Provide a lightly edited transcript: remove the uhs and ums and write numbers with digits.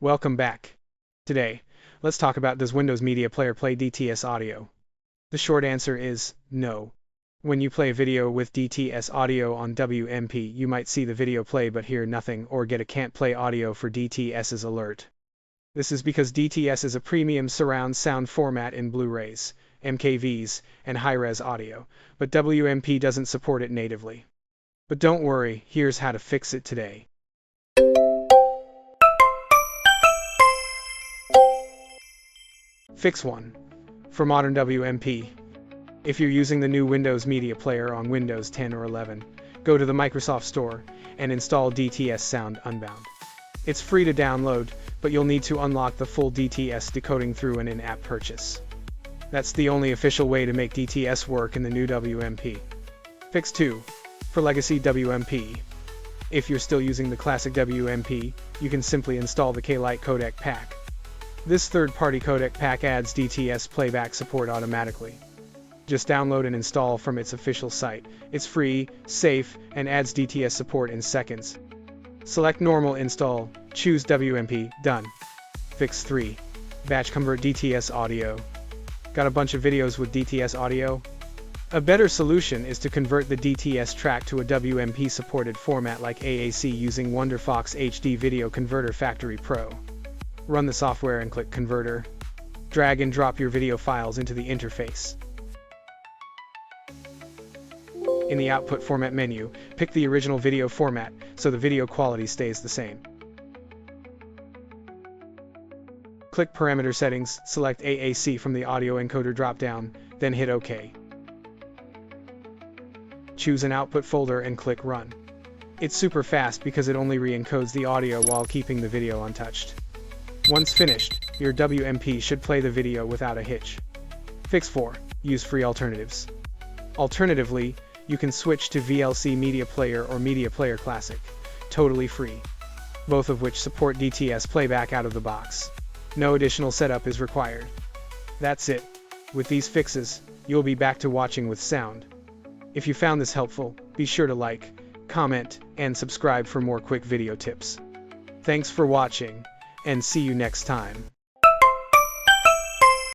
Welcome back. Today, let's talk about, does Windows Media Player play DTS audio? The short answer is no. When you play video with DTS audio on WMP, you might see the video play but hear nothing, or get a can't play audio for DTS's alert. This is because DTS is a premium surround sound format in Blu-rays, MKVs, and high-res audio, but WMP doesn't support it natively. But don't worry, here's how to fix it today. Fix 1. For modern WMP. If you're using the new Windows Media Player on Windows 10 or 11, go to the Microsoft Store and install DTS Sound Unbound. It's free to download, but you'll need to unlock the full DTS decoding through an in-app purchase. That's the only official way to make DTS work in the new WMP. Fix 2. For legacy WMP. If you're still using the classic WMP, you can simply install the K-Lite codec pack. This third-party codec pack adds DTS playback support automatically. Just download and install from its official site. It's free, safe, and adds DTS support in seconds. Select Normal Install, choose WMP, done. Fix 3. Batch Convert DTS Audio. Got a bunch of videos with DTS audio? A better solution is to convert the DTS track to a WMP-supported format like AAC using WonderFox HD Video Converter Factory Pro. Run the software and click Converter. Drag and drop your video files into the interface. In the Output Format menu, pick the original video format so the video quality stays the same. Click Parameter Settings, select AAC from the Audio Encoder drop-down, then hit OK. Choose an output folder and click Run. It's super fast because it only re-encodes the audio while keeping the video untouched. Once finished, your WMP should play the video without a hitch. Fix 4. Use free alternatives. Alternatively, you can switch to VLC Media Player or Media Player Classic, totally free, both of which support DTS playback out of the box. No additional setup is required. That's it. With these fixes, you'll be back to watching with sound. If you found this helpful, be sure to like, comment, and subscribe for more quick video tips. Thanks for watching, and see you next time.